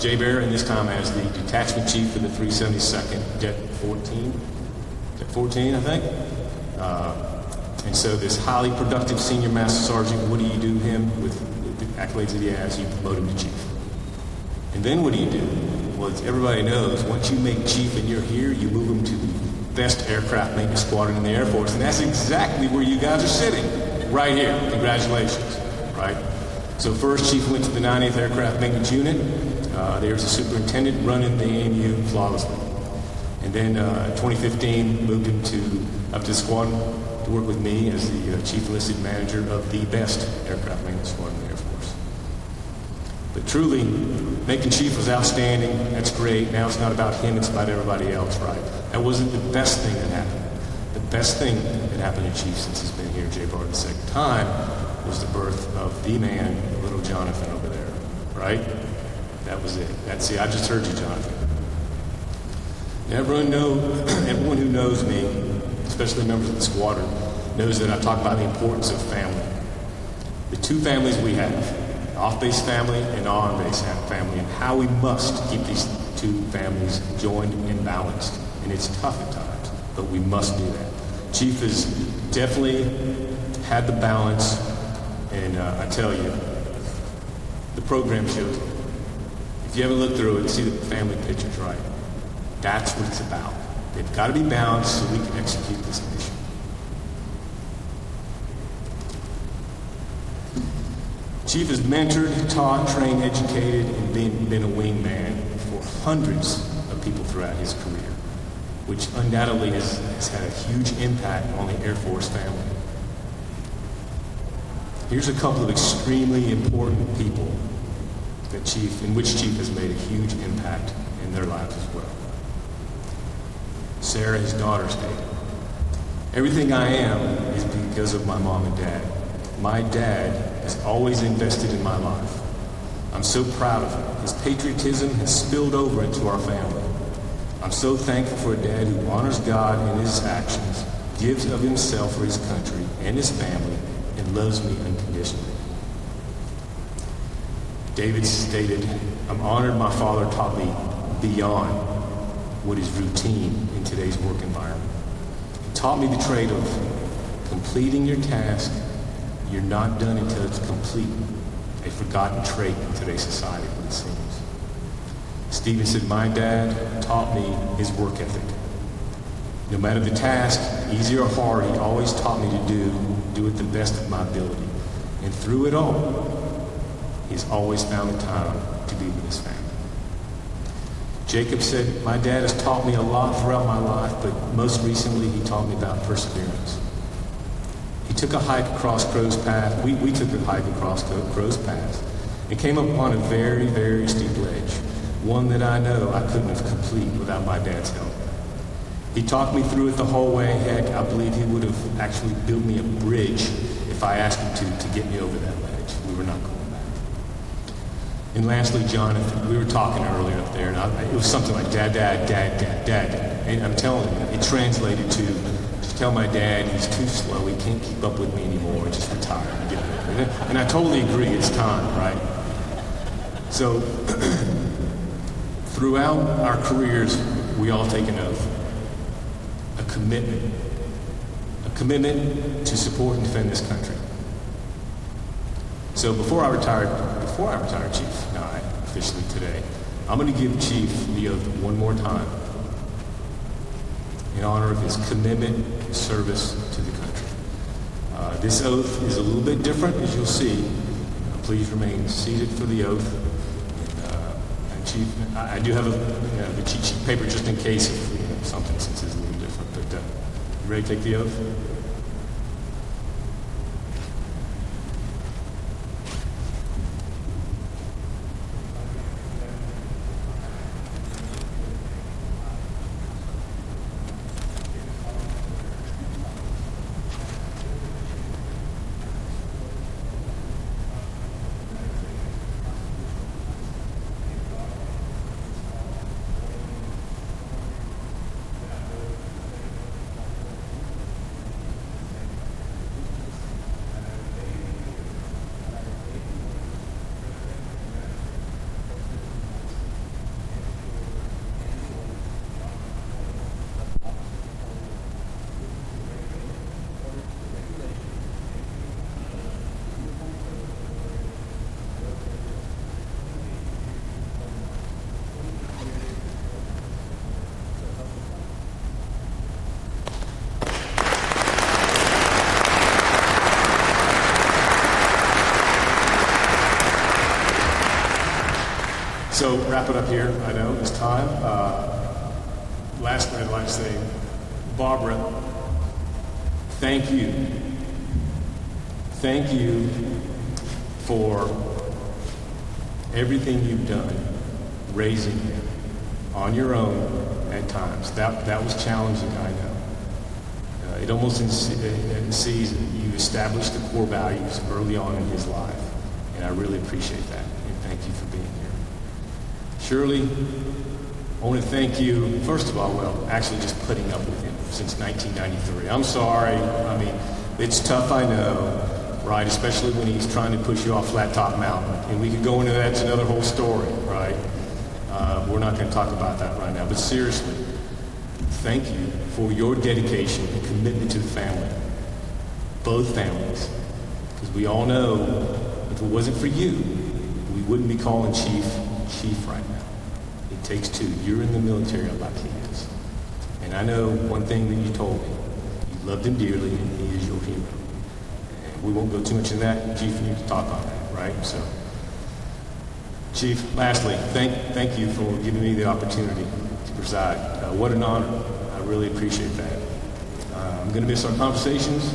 Jay Bear, and this time as the detachment chief for the 372nd, Det 14. Det 14, I think. And so this highly productive senior master sergeant, what do you do him with the accolades that he has? You promote him to chief. And then what do you do? Well, as everybody knows, once you make chief and you're here, you move him to the best aircraft maintenance squadron in the Air Force. And that's exactly where you guys are sitting, right here. Congratulations, right? So first, chief went to the 90th Aircraft Maintenance Unit. There was a superintendent running the AMU flawlessly. And then 2015, moved him up to the squadron to work with me as the chief enlisted manager of the best aircraft maintenance squadron in the Air Force. But truly, making chief was outstanding. That's great. Now it's not about him, it's about everybody else, right? That wasn't the best thing that happened. The best thing that happened to chief since he's been here, Jay Barr, the second time, was the birth of the man, little Jonathan over there, right? That was it. That's it. I just heard you, Jonathan. Everyone who knows me, especially members of the squadron, knows that I talk about the importance of family. The two families we have, off-base family and on-base family, and how we must keep these two families joined and balanced. And it's tough at times, but we must do that. Chief has definitely had the balance, and I tell you, the program shows it. If you haven't looked through it, see the family pictures, right? That's what it's about. They've got to be balanced so we can execute this mission. Chief has mentored, taught, trained, educated, and been a wingman for hundreds of people throughout his career, which undoubtedly has had a huge impact on the Air Force family. Here's a couple of extremely important people in which Chief has made a huge impact in their lives as well. Sarah, his daughter, stated, "Everything I am is because of my mom and dad. My dad has always invested in my life. I'm so proud of him. His patriotism has spilled over into our family. I'm so thankful for a dad who honors God in his actions, gives of himself for his country and his family, and loves me unconditionally." David stated, "I'm honored my father taught me beyond what is routine in today's work environment. He taught me the trait of completing your task. You're not done until it's complete. A forgotten trait in today's society, it seems." Stephen said, "My dad taught me his work ethic. No matter the task, easy or hard, he always taught me to do it the best of my ability. And through it all, he's always found the time to be with his family." Jacob said, "My dad has taught me a lot throughout my life, but most recently he taught me about perseverance. He took a hike across Crow's Path. We took a hike across Crow's Path and came upon a very, very steep ledge, one that I know I couldn't have completed without my dad's help. He talked me through it the whole way. Heck, I believe he would have actually built me a bridge if I asked him to get me over that ledge. We were not going back." And lastly, Jonathan, we were talking earlier up there, and it was something like dad. And I'm telling you, it translated to just tell my dad he's too slow, he can't keep up with me anymore, just retire. And I totally agree, it's time, right? So, throughout our careers, we all take an oath, a commitment to support and defend this country. So before I retired Chief Nye, officially today, I'm going to give Chief the oath one more time in honor of his commitment and service to the country. This oath is a little bit different, as you'll see. Please remain seated for the oath. And Chief, I do have a cheat sheet paper just in case if something since it's a little different. But you ready to take the oath? So wrap it up here. I know it's time. Lastly, I'd like to say, Barbara, thank you. Thank you for everything you've done, raising him on your own at times. That was challenging, I know. It almost sees you established the core values early on in his life, and I really appreciate that, and thank you for being here. Shirley, I want to thank you, first of all, actually just putting up with him since 1993. I'm sorry. I mean, it's tough, I know, right? Especially when he's trying to push you off Flat Top Mountain. And we could go into that. It's another whole story, right? We're not going to talk about that right now. But seriously, thank you for your dedication and commitment to the family, both families. Because we all know if it wasn't for you, we wouldn't be calling Chief right now. It takes two. You're in the military like he is. And I know one thing that you told me. You loved him dearly, and he is your hero. And we won't go too much into that. Chief, you need to talk on that, right? So, Chief, lastly, thank you for giving me the opportunity to preside. What an honor. I really appreciate that. I'm going to miss our conversations.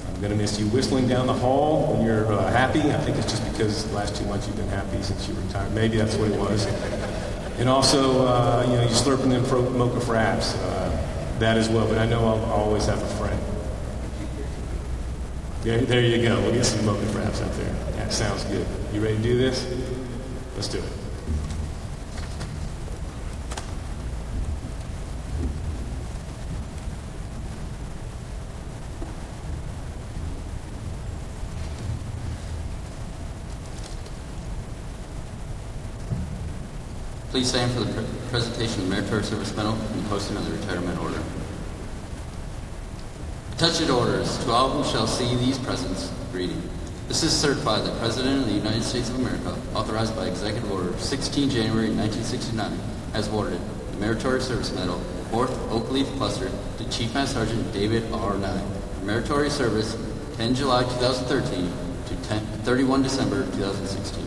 I'm going to miss you whistling down the hall when you're happy. I think it's just because the last 2 months you've been happy since you retired. Maybe that's what it was. And also, you're slurping them mocha fraps. That as well. But I know I'll always have a friend. There you go. We'll get some mocha fraps out there. That sounds good. You ready to do this? Let's do it. Please stand for the presentation of the Meritorious Service Medal and posting of the retirement order. Attached orders to all who shall see these presents, reading. This is certified that the President of the United States of America, authorized by Executive Order 16 January 1969, has awarded the Meritorious Service Medal, 4th Oak Leaf Cluster, to Chief Master Sergeant David R. Nye, for meritorious service 10 July 2013 to 31 December 2016.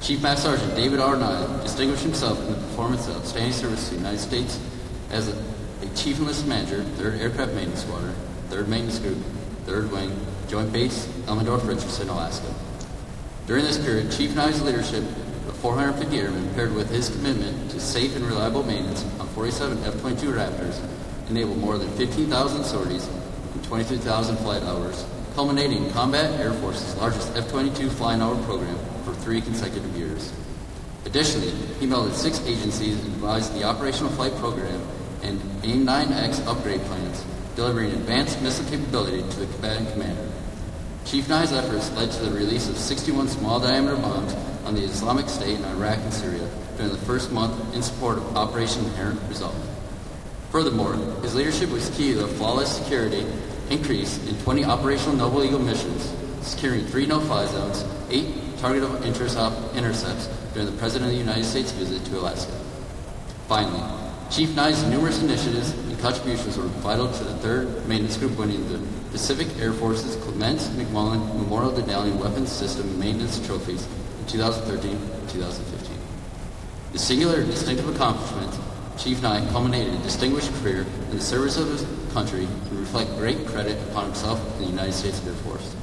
Chief Master Sergeant David R. Nye distinguished himself in the performance of outstanding service to the United States as a Chief Enlisted Manager, 3rd Aircraft Maintenance Squadron, 3rd Maintenance Group, 3rd Wing, Joint Base, Elmendorf, Richardson, Alaska. During this period, Chief Nye's leadership of 450 airmen, paired with his commitment to safe and reliable maintenance on 47 F-22 Raptors, enabled more than 15,000 sorties and 23,000 flight hours, culminating in Combat Air Force's largest F-22 flying hour program for 3 consecutive years. Additionally, he melded 6 agencies and devised the Operational Flight Program and AIM-9X upgrade plans, delivering advanced missile capability to the combatant commander. Chief Nye's efforts led to the release of 61 small-diameter bombs on the Islamic State in Iraq and Syria during the first month in support of Operation Inherent Resolve. Furthermore, his leadership was key to the flawless security increase in 20 operational Noble Eagle missions, securing 3 no-fly zones, 8 target of interest intercepts during the President of the United States visit to Alaska. Finally, Chief Nye's numerous initiatives and contributions were vital to the 3rd Maintenance Group winning the Pacific Air Force's Clement McMullen Memorial Medallion Weapons System Maintenance Trophies in 2013 and 2015. The singular and distinctive accomplishment Chief Nye culminated a distinguished career in the service of his country and reflect great credit upon himself and the United States Air Force.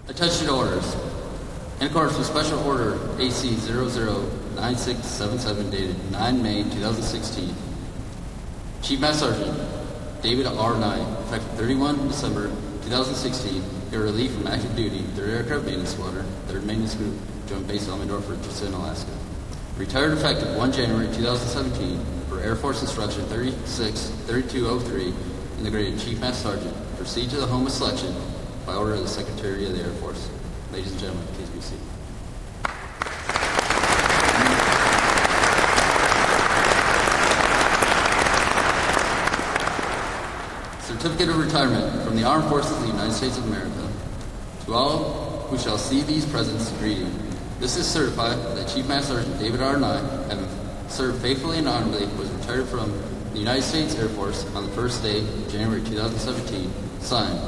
Attached orders. In accordance with Special Order AC 009677 dated 9 May 2016, Chief Master Sergeant David R. Nye, effective 31 December 2016, get relief from active duty, 3rd Aircraft Maintenance Squadron, 3rd Maintenance Group, Joint Base Elmendorf, Richardson, Alaska. Retired effective 1 January 2017 for Air Force Instruction 36-3203 in the grade of Chief Master Sergeant. Proceed to the home of selection by order of the Secretary of the Air Force. Ladies and gentlemen, please be seated. Certificate of Retirement from the Armed Forces of the United States of America. To all who shall see these presents, greeting. This is certified that Chief Master Sergeant David R. Nye, having served faithfully and honorably, was retired from the United States Air Force on the first day of January 2017. Signed,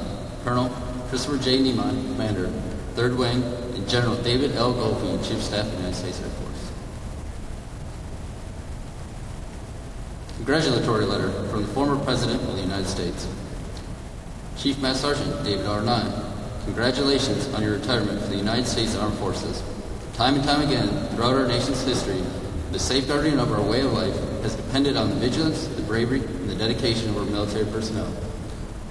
Colonel Christopher J. Niemann, Commander, 3rd Wing, and General David L. Goldfein, Chief of Staff of the United States Air Force. Congratulatory letter from the former President of the United States. Chief Master Sergeant David R. Nye, congratulations on your retirement from the United States Armed Forces. Time and time again, throughout our nation's history, the safeguarding of our way of life has depended on the vigilance, the bravery, and the dedication of our military personnel.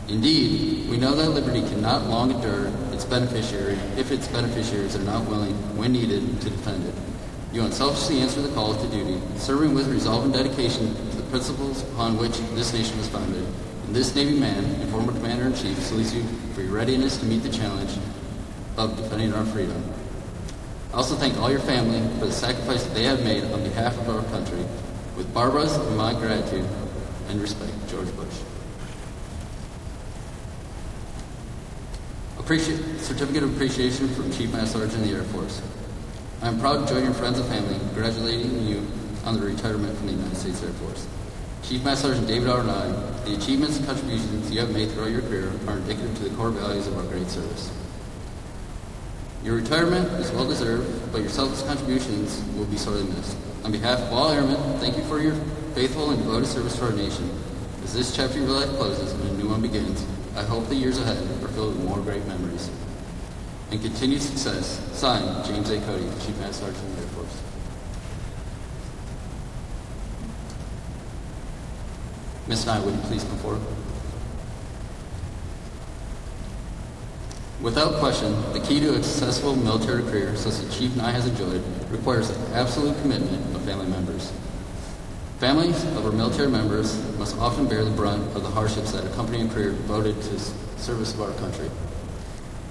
Indeed, we know that liberty cannot long endure its beneficiary if its beneficiaries are not willing, when needed, to defend it. You unselfishly answer the call to duty, serving with resolve and dedication to the principles upon which this nation was founded. And this Navy man and former Commander-in-Chief salutes you for your readiness to meet the challenge of defending our freedom. I also thank all your family for the sacrifice that they have made on behalf of our country. With Barbara's and my gratitude and respect, George Bush. Certificate of Appreciation from Chief Master Sergeant of the Air Force. I am proud to join your friends and family in congratulating you on the retirement from the United States Air Force. Chief Master Sergeant David R. Nye, the achievements and contributions you have made throughout your career are indicative to the core values of our great service. Your retirement is well deserved, but your selfless contributions will be sorely missed. On behalf of all airmen, thank you for your faithful and devoted service to our nation. As this chapter of your life closes and a new one begins, I hope the years ahead are filled with more great memories and continued success. Signed, James A. Cody, Chief Master Sergeant of the Air Force. Ms. Nye, would you please come forward? Without question, the key to a successful military career, such as Chief Nye has enjoyed, requires the absolute commitment of family members. Families of our military members must often bear the brunt of the hardships that accompany a career devoted to service of our country.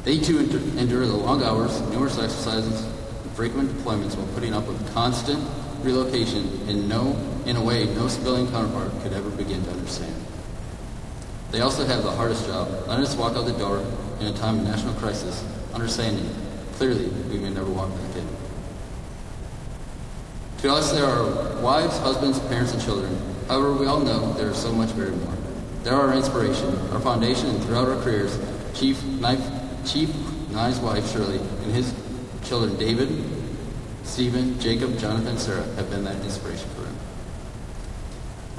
They too endure the long hours, numerous exercises, and frequent deployments while putting up with constant relocation in a way no civilian counterpart could ever begin to understand. They also have the hardest job, letting us walk out the door in a time of national crisis, understanding clearly we may never walk back in. To us, there are wives, husbands, parents, and children. However, we all know there is so much very more. They're our inspiration, our foundation, and throughout our careers, Chief Nye's wife, Shirley, and his children, David, Stephen, Jacob, Jonathan, and Sarah, have been that inspiration for him.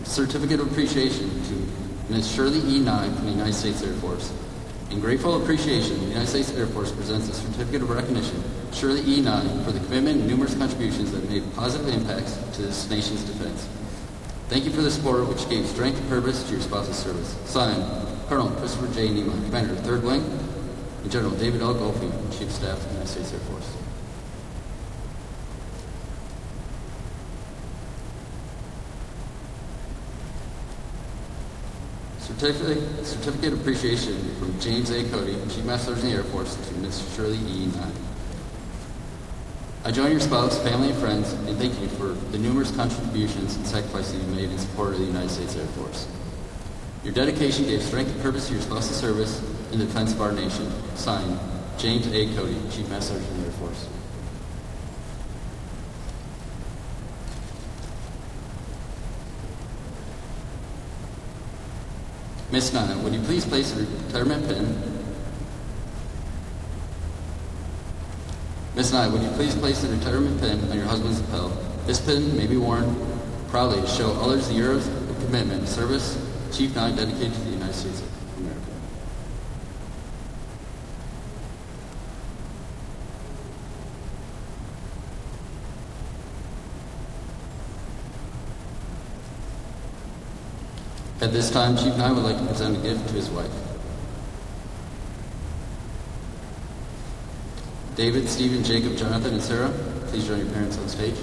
Certificate of Appreciation to Ms. Shirley E. Nye from the United States Air Force. In grateful appreciation, the United States Air Force presents a certificate of recognition to Shirley E. Nye for the commitment and numerous contributions that made positive impacts to this nation's defense. Thank you for the support which gave strength and purpose to your spouse's service. Signed, Colonel Christopher J. Niemann, Commander, 3rd Wing, and General David L. Goldfein, Chief of Staff of the United States Air Force. Certificate of Appreciation from James A. Cody, Chief Master Sergeant of the Air Force, to Ms. Shirley E. Nye. I join your spouse, family, and friends in thanking you for the numerous contributions and sacrifices you made in support of the United States Air Force. Your dedication gave strength and purpose to your spouse's service in the defense of our nation. Signed, James A. Cody, Chief Master Sergeant of the Air Force. Ms. Nye, would you please place the retirement pin? Ms. Nye, would you please place the retirement pin on your husband's lapel? This pin may be worn proudly to show others the years of commitment and service Chief Nye dedicated to the United States of America. At this time, Chief Nye would like to present a gift to his wife. David, Stephen, Jacob, Jonathan, and Sarah, please join your parents on stage.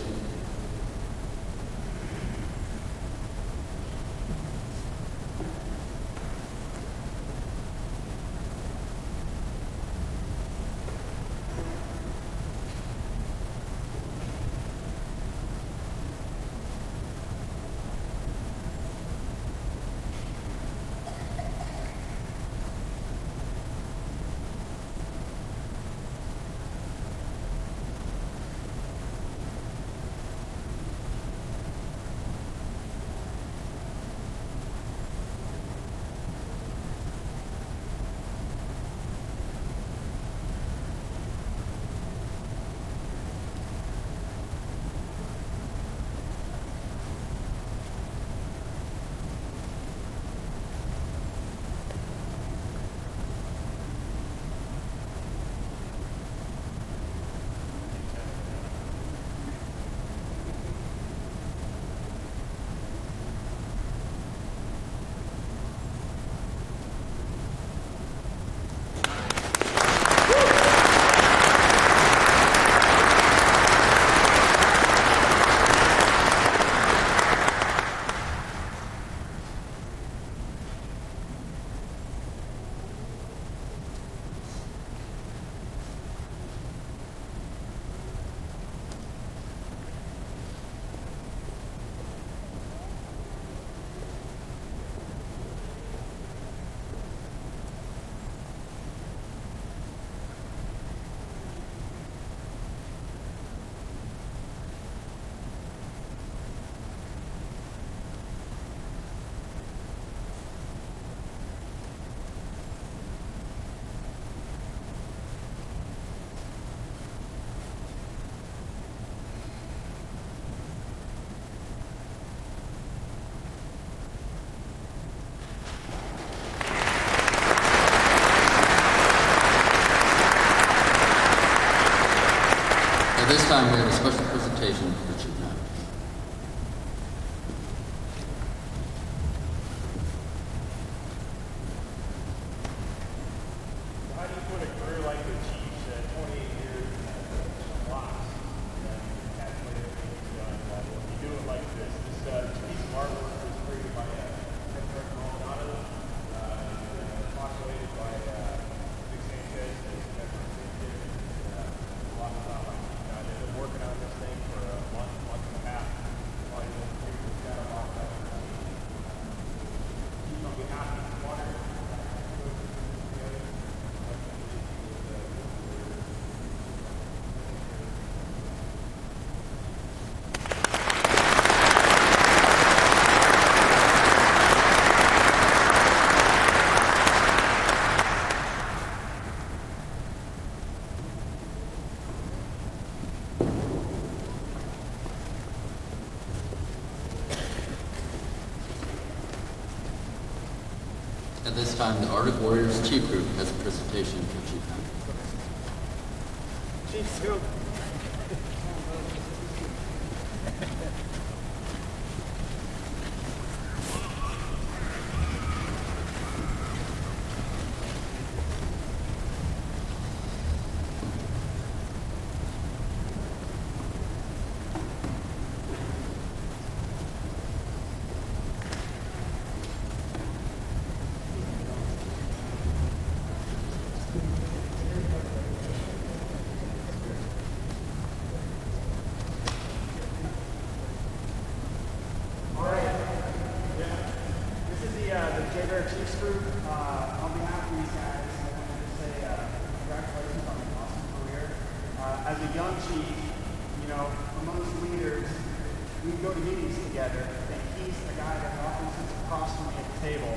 this time, we have a special presentation for Chief Nye. How do you put a career like the Chiefs at 28 years and lots? And that's what everything's done. You do it like this. This piece of artwork was created by Edward Maldonado, populated by Vic Sanchez and Edward Sanchez. A lot of time. They've been working on this thing for a month and a half. All you have to do is got them off that. Keep on behalf of the water. At this time, the Arctic Warriors Chief Group has a presentation for Chief Nye. Chiefs, go. Chiefs group, on behalf of these guys, I wanted to say congratulations on an awesome career. As a young chief, you know, amongst leaders, we go to meetings together, and he's the guy that often sits across from me at the table.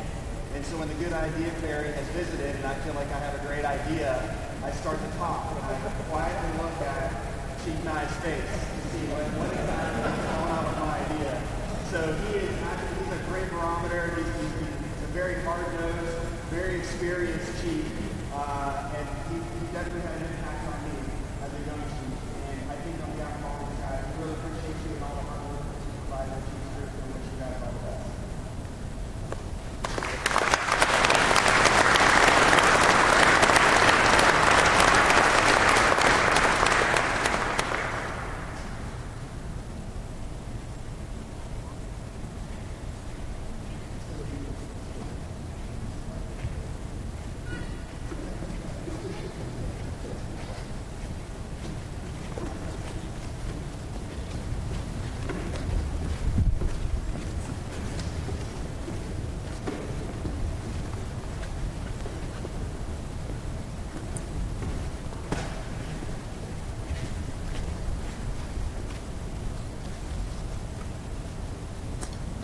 And so when the Good Idea Fairy has visited, and I feel like I have a great idea, I start to talk, and I quietly look at Chief Nye's face to see what exactly is going on with my idea. So he's a great barometer. He's a very hard-nosed, very experienced chief, and he definitely had an impact on me as a young chief. And I think on behalf of all of you guys, I really appreciate you and all the hard work that you provide the Chiefs group, and wish you guys all the best.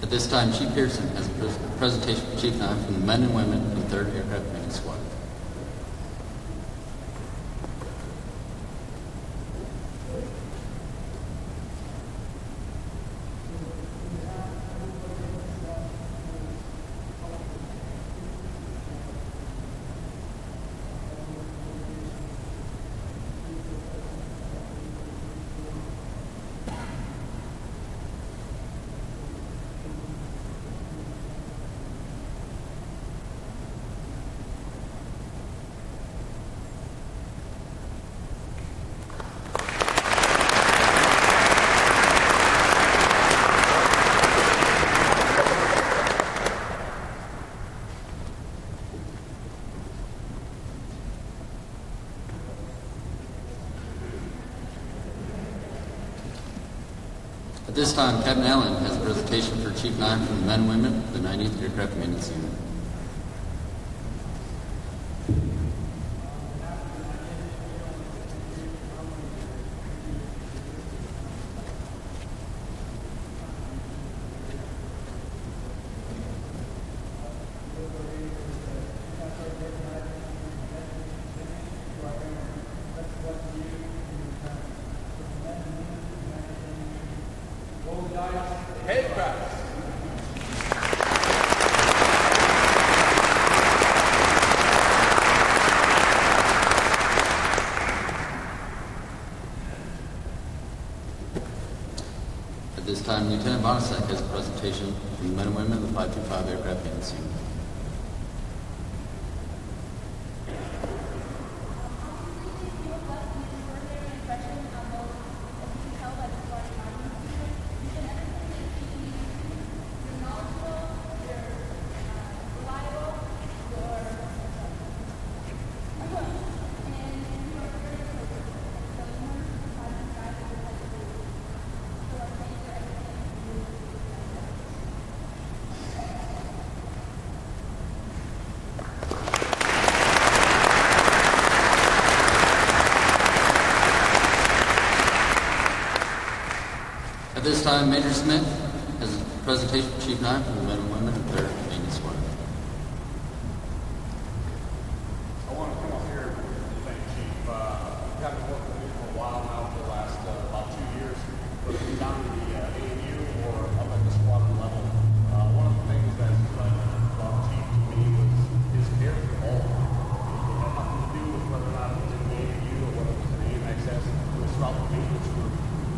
At this time, Chief Pearson has a presentation for Chief Nye from the men and women of the 3rd Aircraft Maintenance Squad. At this time, Captain Allen has a presentation for Chief Nye from the men and women of the 90th Aircraft Maintenance Unit. time, Lieutenant Bonasek has a presentation from the men and women of the 525 Aircraft Maintenance Unit. At this time, Major Smith has a presentation from Chief Nye from the men and women of 3rd Maintenance Squad. I want to come up here and thank Chief. I've been working with him for a while now, for the last about 2 years, whether it's down to the AMU or up at the squadron level. One of the things that struck Chief to me was his care for all. It had nothing to do with whether or not it was in the AMU or whether it was in the AMXS. It was about the maintenance group.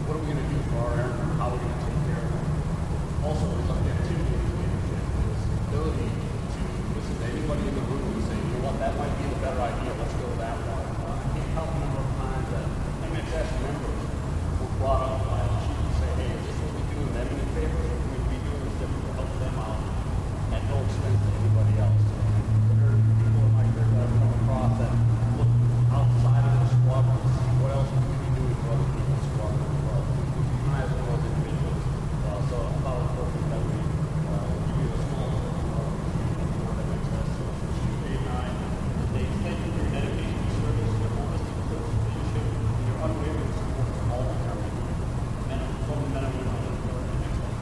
What are we going to do for our airmen? How are we going to take care of them? Also, his objectivity in his leadership, his ability to listen to anybody in the room and say, you know what, that might be the better idea. Let's go that route. I can't count the number of times that MXS members were brought up by the chief and say, hey, is this what we do in them in favor, or can we be doing this different to help them out at no expense to anybody else? There are people in my career that I've come across that look outside of their squadron to see what else we can be doing for other people's squadron as well. I as well as individuals. So I thought it was perfect that we give you a small award that makes us. So for Chief Dave Nye, thank you for your dedication to service, your holistic approach to leadership, and your unwavering support for all of our men and women of the MXS.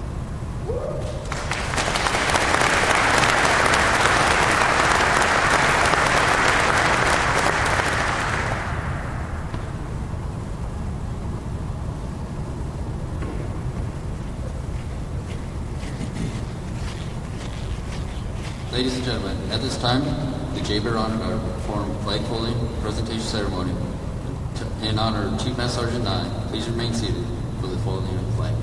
Ladies and gentlemen, at this time, the J-Bear Honor Guard will perform flag folding presentation ceremony. In honor of Chief Master Sergeant Nye, please remain seated for the folding of the flag.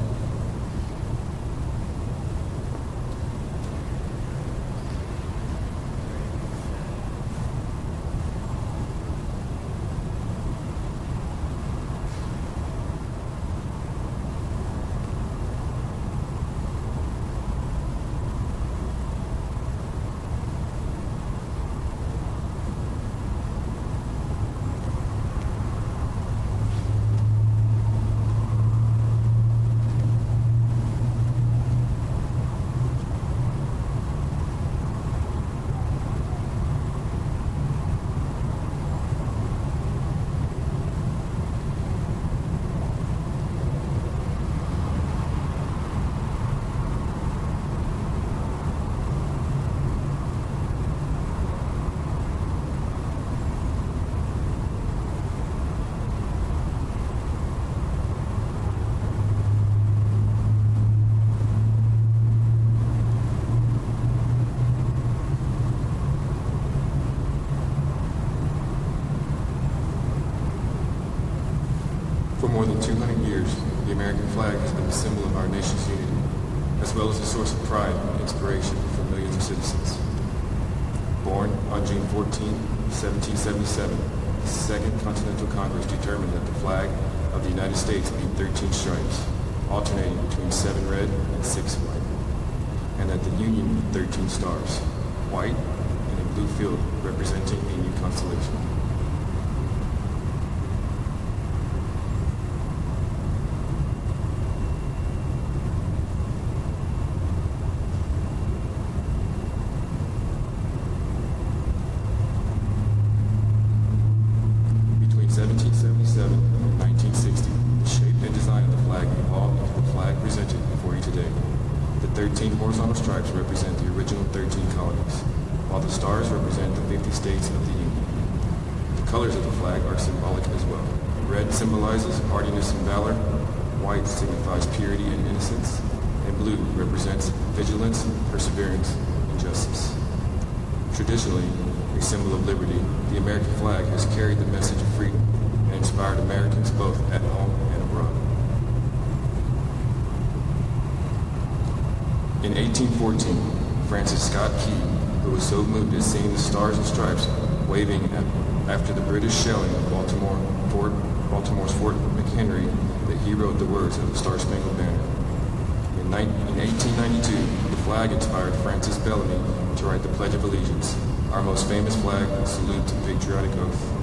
For more than 200 years, the American flag has been a symbol of our nation's unity, as well as a source of pride and inspiration for millions of citizens. Born on June 14, 1777, the Second Continental Congress determined that the flag of the United States be 13 stripes, alternating between 7 red and 6 white, and that the Union be 13 stars, white and a blue field representing a new constellation. Between 1777 and 1960, the shape and design of the flag evolved into the flag presented before you today. The 13 horizontal stripes represent the original 13 colonies, while the stars represent the 50 states of the Union. The colors of the flag are symbolic as well. Red symbolizes hardiness and valor, white signifies purity and innocence, and blue represents vigilance, perseverance, and justice. Traditionally, a symbol of liberty, the American flag has carried the message of freedom and inspired Americans both at home and abroad. In 1814, Francis Scott Key, who was so moved at seeing the stars and stripes waving after the British shelling of Baltimore's Fort McHenry, that he wrote the words of the Star-Spangled Banner. In 1892, the flag inspired Francis Bellamy to write the Pledge of Allegiance, our most famous flag, Salute to the Patriotic Oath.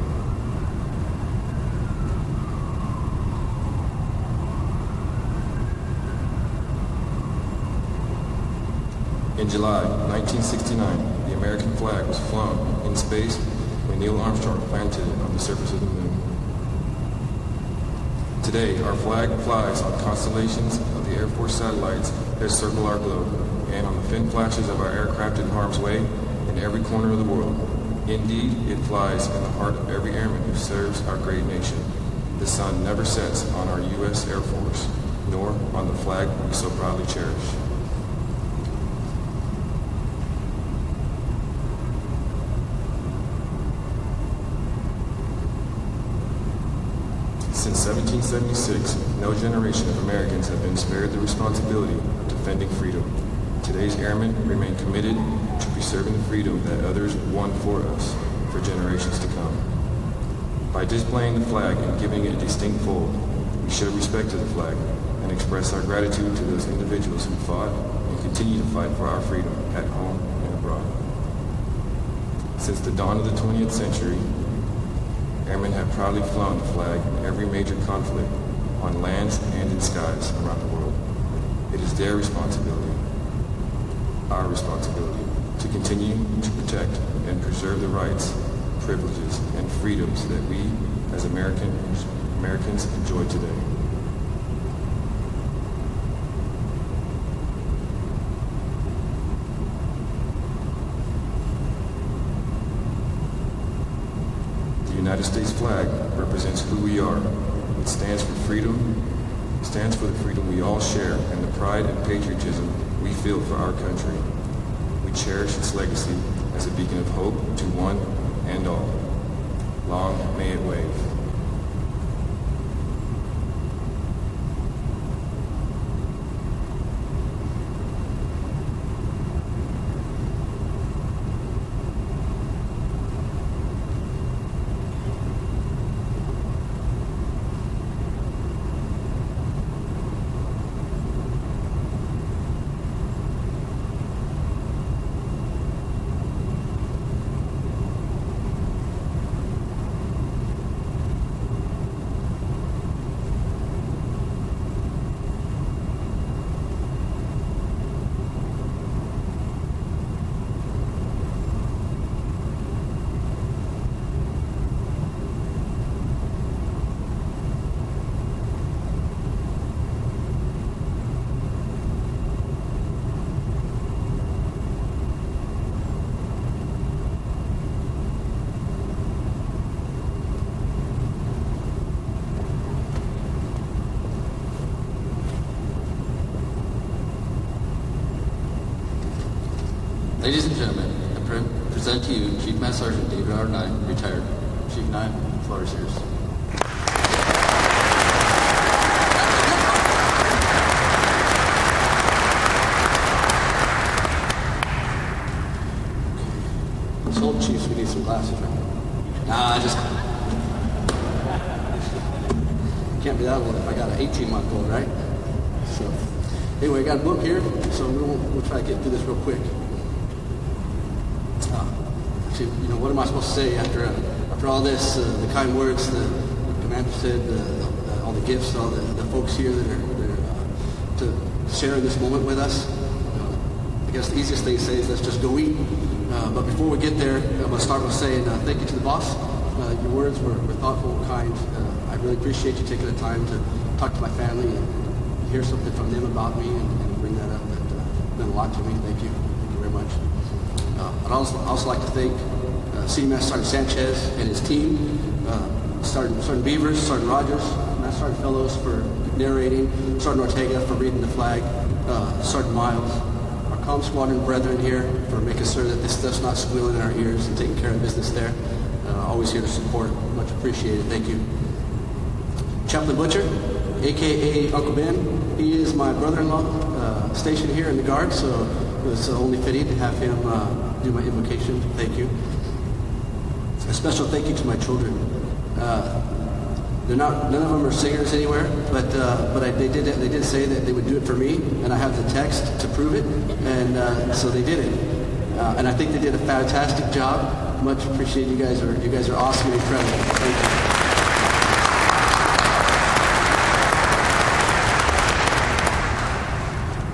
In July 1969, the American flag was flown in space when Neil Armstrong planted it on the surface of the moon. Today, our flag flies on constellations of the Air Force satellites that circle our globe, and on the fin flashes of our aircraft in harm's way in every corner of the world. Indeed, it flies in the heart of every airman who serves our great nation. The sun never sets on our U.S. Air Force, nor on the flag we so proudly cherish. Since 1776, no generation of Americans have been spared the responsibility of defending freedom. Today's airmen remain committed to preserving the freedom that others won for us for generations to come. By displaying the flag and giving it a distinct fold, we show respect to the flag and express our gratitude to those individuals who fought and continue to fight for our freedom at home and abroad. Since the dawn of the 20th century, airmen have proudly flown the flag in every major conflict on lands and in skies around the world. It is their responsibility, our responsibility, to continue to protect and preserve the rights, privileges, and freedoms that we as Americans enjoy today. The United States flag represents who we are. It stands for freedom. It stands for the freedom we all share and the pride and patriotism we feel for our country. We cherish its legacy as a beacon of hope to one and all. Long may it wave. Ladies and gentlemen, I present to you Chief Master Sergeant David R. Nye, retired. Chief Nye, the floor is yours. Told Chiefs we need some glasses, right? Nah, I just Can't be that old if I got an 18-month-old, right? So, anyway, I got a book here, so we'll try to get through this real quick. Actually, what am I supposed to say after all this? The kind words the commander said, all the gifts, all the folks here that are to share in this moment with us. I guess the easiest thing to say is let's just go eat. But before we get there, I'm going to start with saying thank you to the boss. Your words were thoughtful and kind. I really appreciate you taking the time to talk to my family and hear something from them about me and bring that up. That meant a lot to me. Thank you. Thank you very much. I'd also like to thank Senior Master Sergeant Sanchez and his team, Sergeant Beavers, Sergeant Rogers, Master Sergeant Fellows for narrating, Sergeant Ortega for reading the flag, Sergeant Miles, our comm squadron brethren here for making sure that this stuff's not squealing in our ears and taking care of business there. Always here to support. Much appreciated. Thank you. Chaplain Butcher, a.k.a. Uncle Ben. He is my brother-in-law, stationed here in the Guard, so it was only fitting to have him do my invocation. Thank you. A special thank you to my children. None of them are singers anywhere, but they did say that they would do it for me, and I have the text to prove it, and so they did it. And I think they did a fantastic job. Much appreciate you guys are awesome and incredible. Thank you.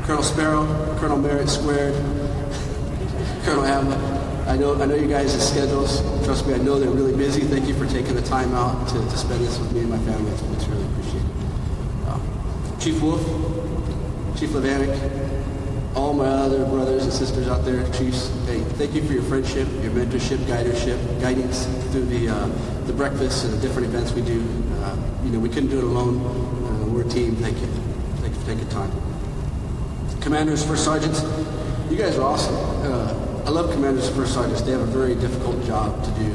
Colonel Sparrow, Colonel Merritt Squared, Colonel Hamlet. I know you guys' schedules. Trust me, I know they're really busy. Thank you for taking the time out to spend this with me and my family. It's really appreciated. Chief Wolf, Chief Levanek, all my other brothers and sisters out there, chiefs, hey, thank you for your friendship, your mentorship, guidance through the breakfasts and the different events we do. We couldn't do it alone. We're a team. Thank you. Thank you for taking time. Commanders, First Sergeants, you guys are awesome. I love Commanders and First Sergeants. They have a very difficult job to do,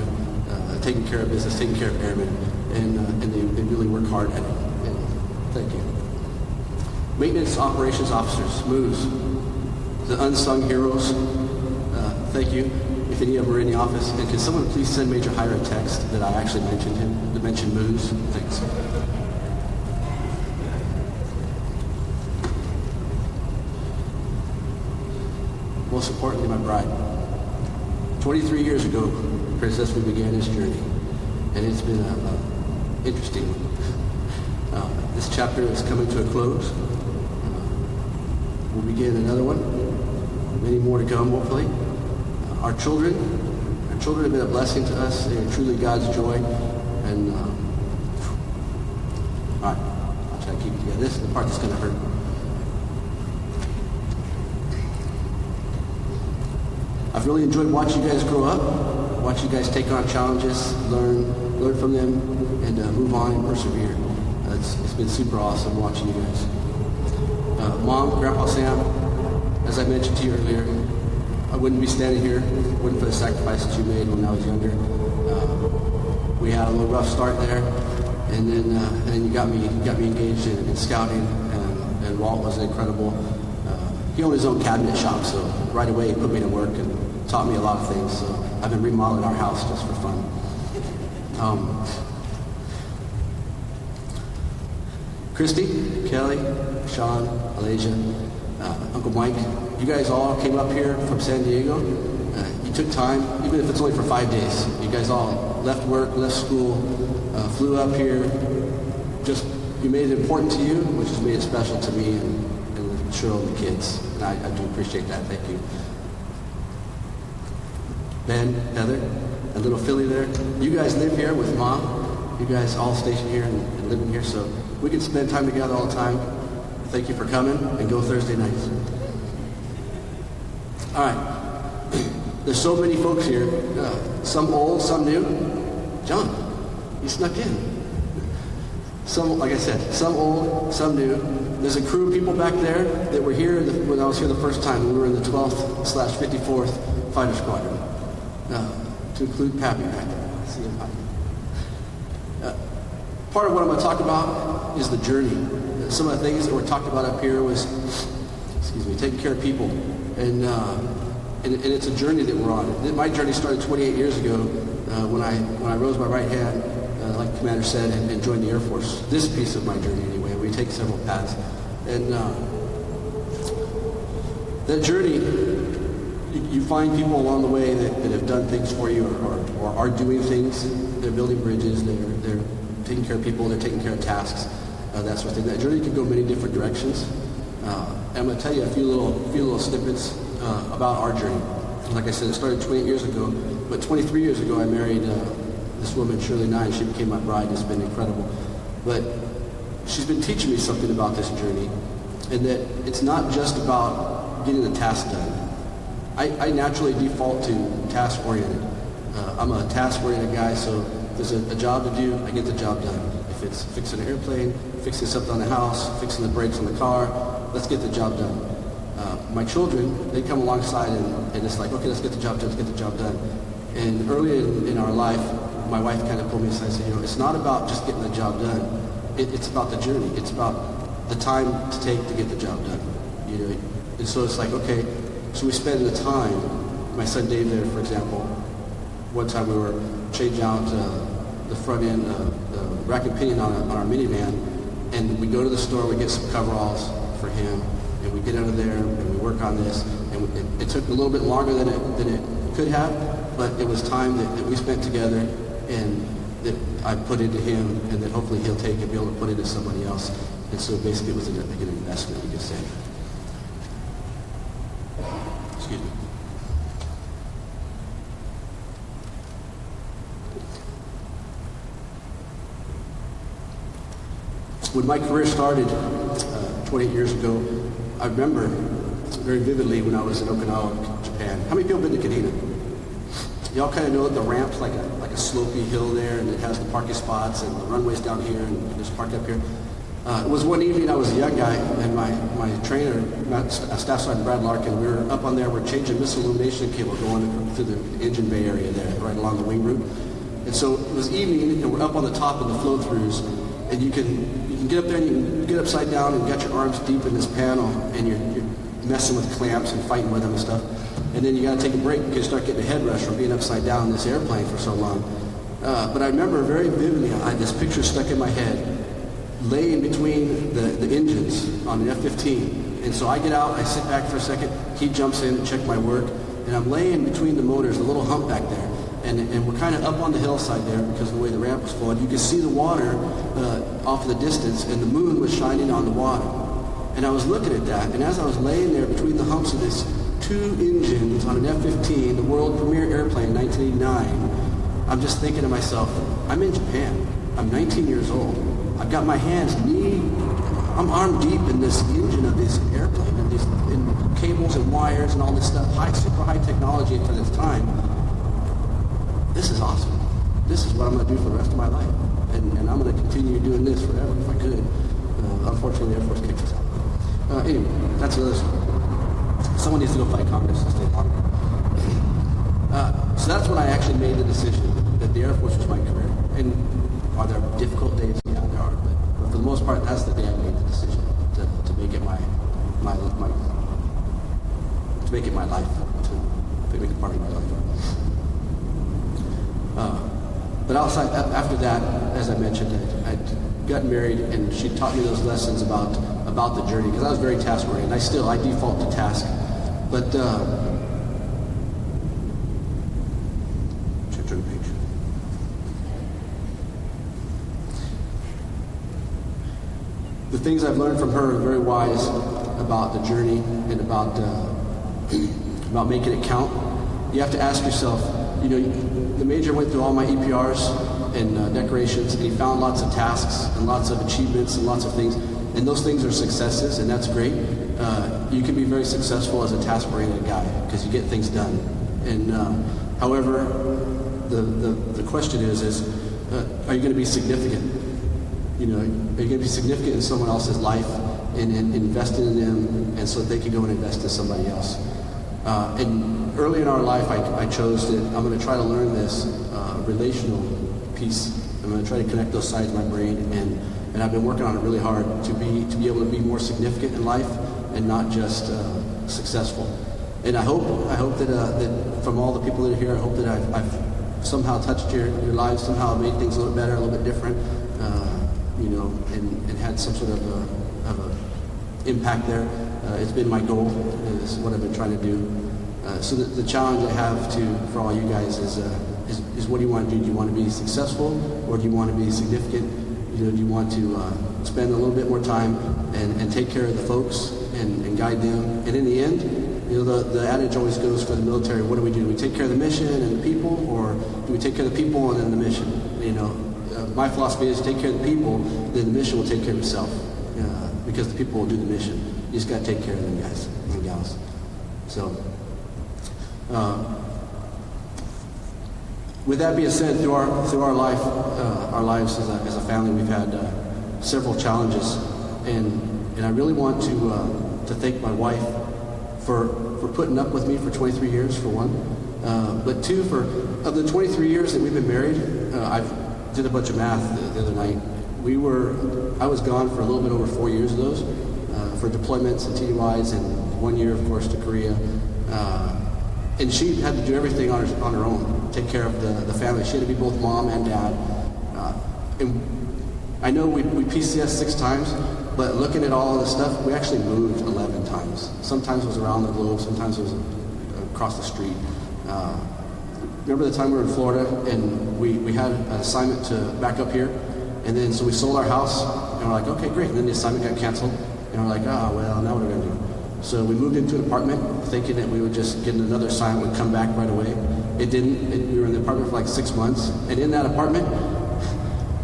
taking care of business, taking care of airmen, and they really work hard at it. And thank you. Maintenance Operations Officers, MOOs, the unsung heroes, thank you. If any of them are in the office, and can someone please send Major Hire a text that I actually mentioned him, to mention MOOs? Thanks. Most importantly, my bride. 23 years ago, Princess, we began this journey, and it's been an interesting one. This chapter is coming to a close. We'll begin another one. Many more to come, hopefully. Our children have been a blessing to us. They are truly God's joy. And all right, I'll try to keep it together. This is the part that's going to hurt. I've really enjoyed watching you guys grow up, watch you guys take on challenges, learn from them, and move on and persevere. It's been super awesome watching you guys. Mom, Grandpa Sam, as I mentioned to you earlier, I wouldn't be standing here, wouldn't for the sacrifices you made when I was younger. We had a little rough start there, and then you got me engaged in scouting, and Walt was incredible. He owned his own cabinet shop, so right away he put me to work and taught me a lot of things. So I've been remodeling our house just for fun. Christy, Kelly, Sean, Alasia, Uncle Mike, you guys all came up here from San Diego. You took time, even if it's only for 5 days. You guys all left work, left school, flew up here. Just, you made it important to you, which has made it special to me and Cheryl and the kids. And I do appreciate that. Thank you. Ben, Heather, and little Philly there. You guys live here with Mom. You guys all stationed here and living here, so we can spend time together all the time. Thank you for coming, and go Thursday nights. All right. There's so many folks here. Some old, some new. John, you snuck in. Some, like I said, some old, some new. There's a crew of people back there that were here when I was here the first time. We were in the 12th/54th Fighter Squadron. To include Pappy back there. See him hiding. Part of what I'm going to talk about is the journey. Some of the things that were talked about up here was, taking care of people. And it's a journey that we're on. My journey started 28 years ago when I rose my right hand, like the commander said, and joined the Air Force. This piece of my journey, anyway. We take several paths. And that journey, you find people along the way that have done things for you or are doing things. They're building bridges. They're taking care of people. They're taking care of tasks. That sort of thing. That journey can go many different directions. And I'm going to tell you a few little snippets about our journey. Like I said, it started 28 years ago, but 23 years ago I married this woman, Shirley Nye. She became my bride. It's been incredible. But she's been teaching me something about this journey, and that it's not just about getting the task done. I naturally default to task-oriented. I'm a task-oriented guy, so if there's a job to do, I get the job done. If it's fixing an airplane, fixing something on the house, fixing the brakes on the car, let's get the job done. My children, they come alongside and it's like, okay, let's get the job done, let's get the job done. And early in our life, my wife kind of pulled me aside and said, it's not about just getting the job done. it's about the journey. It's about the time to take to get the job done. You know, and so it's like, okay, so we spend the time. My son Dave there, for example, one time we were changing out the front end, the rack and pinion on our minivan, and we go to the store, we get some coveralls for him, and we get out of there and we work on this. And it took a little bit longer than it could have, but it was time that we spent together, and that I put into him, and that hopefully he'll take and be able to put into somebody else. And so basically it was an investment, you could say. Excuse me. When my career started 28 years ago, I remember very vividly when I was in Okinawa, Japan. How many people been to Kadena? Y'all kind of know that the ramp's like a slopey hill there, and it has the parking spots and the runways down here, and there's parked up here. It was one evening, I was a young guy, and my trainer, Staff Sergeant Brad Larkin, we were up on there, we're changing missile illumination cable going through the engine bay area there, right along the wing route. And so it was evening, and we're up on the top of the flow-throughs, and you can get up there and you can get upside down and got your arms deep in this panel, and you're messing with clamps and fighting with them and stuff. And then you got to take a break because you start getting a head rush from being upside down in this airplane for so long. But I remember very vividly, I had this picture stuck in my head, laying between the engines on the F-15. And so I get out, I sit back for a second, he jumps in and check my work, and I'm laying between the motors, a little hump back there. And we're kind of up on the hillside there because of the way the ramp was flowing. You could see the water off in the distance, and the moon was shining on the water. And I was looking at that, and as I was laying there between the humps of these two engines on an F-15, the world premiere airplane, 1989, I'm just thinking to myself, I'm in Japan. I'm 19 years old. I've got my hands I'm arm deep in this engine of this airplane, and these in cables and wires and all this stuff, super high technology for this time. This is awesome. This is what I'm going to do for the rest of my life. And I'm going to continue doing this forever if I could. Unfortunately, the Air Force kicked us out. Anyway, that's another story. Someone needs to go fight Congress to stay longer. So that's when I actually made the decision that the Air Force was my career. And are there difficult days? Yeah, there are. But for the most part, that's the day I made the decision to make it my to make it my life, to make it part of my life. But outside, after that, as I mentioned, I'd gotten married, and she taught me those lessons about the journey, because I was very task-oriented. I default to task. But, should I turn the page? The things I've learned from her are very wise about the journey and about making it count. You have to ask yourself, the Major went through all my EPRs and decorations, and he found lots of tasks and lots of achievements and lots of things, and those things are successes, and that's great. You can be very successful as a task-oriented guy because you get things done. And however, the question is are you going to be significant? Are you going to be significant in someone else's life and investing in them, and so that they can go and invest in somebody else? And early in our life, I chose that I'm going to try to learn this relational piece. I'm going to try to connect those sides of my brain, and I've been working on it really hard to be able to be more significant in life and not just successful. And I hope that from all the people that are here, I hope that I've somehow touched your lives, somehow made things a little better, a little bit different, and had some sort of a impact there. It's been my goal. It's what I've been trying to do. So the challenge I have for all you guys is what do you want to do? Do you want to be successful, or do you want to be significant? Do you want to spend a little bit more time and take care of the folks and guide them? And in the end, the adage always goes for the military: what do? We take care of the mission and the people, or do we take care of the people and then the mission? My philosophy is take care of the people, then the mission will take care of itself, because the people will do the mission. You just got to take care of them, guys and gals. So, with that being said, through our lives as a family, we've had several challenges, and I really want to thank my wife for putting up with me for 23 years, for one, but two, of the 23 years that we've been married, I did a bunch of math the other night, I was gone for a little bit over 4 years of those, for deployments and TDYs, and 1 year, of course, to Korea. And she had to do everything on her own, take care of the family. She had to be both mom and dad. And I know we PCS 6 times, but looking at all of the stuff, we actually moved 11 times. Sometimes it was around the globe, sometimes it was across the street. Remember the time we were in Florida and we had an assignment to back up here, and then so we sold our house and we're like, okay, great. And then the assignment got canceled, and we're like, oh well, now what are we gonna do? So we moved into an apartment thinking that we would just get another assignment, would come back right away. It didn't. We were in the apartment for like 6 months, and in that apartment,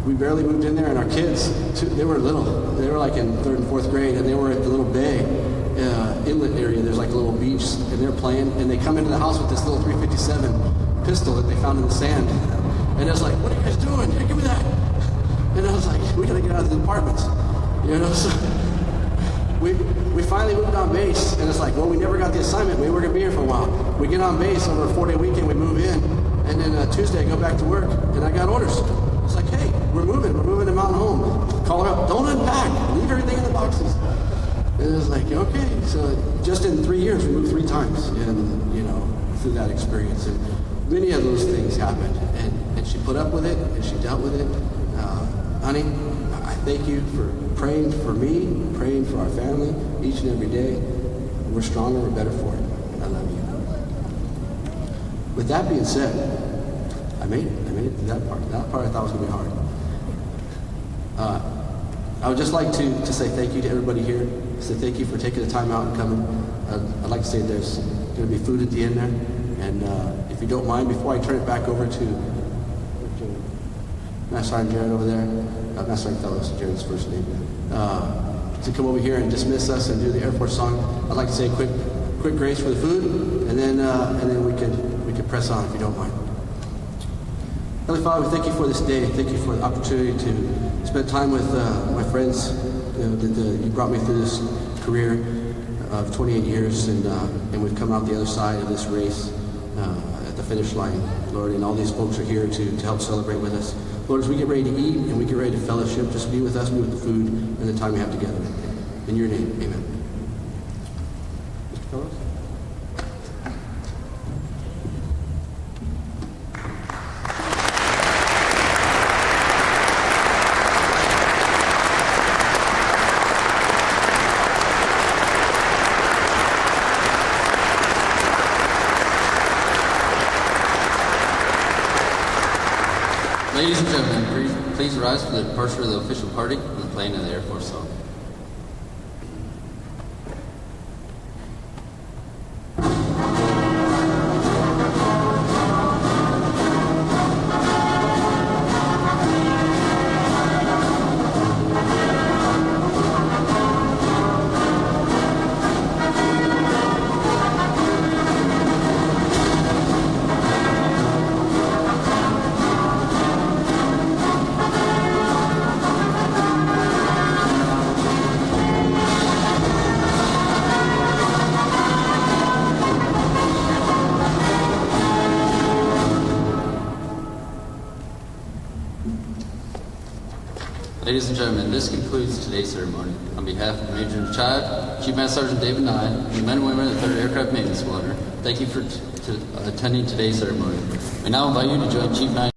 we barely moved in there, and our kids, they were little. They were like in 3rd and 4th grade, and they were at the little bay inlet area. There's like a little beach, and they're playing, and they come into the house with this little .357 pistol that they found in the sand. And I was like, what are you guys doing? Hey, give me that. And I was like, we gotta get out of the apartments. You know, so we finally moved on base, and it's like, well, we never got the assignment. We were gonna be here for a while. We get on base over a 4-day weekend, we move in, and then Tuesday I go back to work, and I got orders. It's like, hey, we're moving to Mountain Home. Call her up, don't unpack, leave everything in the boxes. And it was like, okay. So just in 3 years, we moved 3 times, and you know, through that experience. And many of those things happened, and she put up with it, and she dealt with it. Honey, I thank you for praying for me, praying for our family each and every day. We're stronger, we're better for it. I love you. With that being said, I made it through that part. That part I thought was going to be hard. I would just like to say thank you to everybody here. Say thank you for taking the time out and coming. I'd like to say there's going to be food at the end there. And if you don't mind, before I turn it back over to Master Sergeant Jared over there, Master Sergeant Fellows, Jared's first name, to come over here and dismiss us and do the Air Force song, I'd like to say a quick grace for the food, and then we could press on if you don't mind. Heavenly Father, we thank you for this day. Thank you for the opportunity to spend time with my friends. You know, you brought me through this career of 28 years, and we've come out the other side of this race at the finish line, Lord. And all these folks are here to help celebrate with us. Lord, as we get ready to eat and we get ready to fellowship, just be with us, be with the food and the time we have together. In your name, amen. Mr. Fellows? Ladies and gentlemen, please rise for the departure of the official party and the playing of the Air Force song. Ladies and gentlemen, this concludes today's ceremony. On behalf of Major Chad, Chief Master Sergeant David Nye, and the men and women of the 3rd Aircraft Maintenance Squadron, thank you for attending today's ceremony. We now invite you to join Chief Nye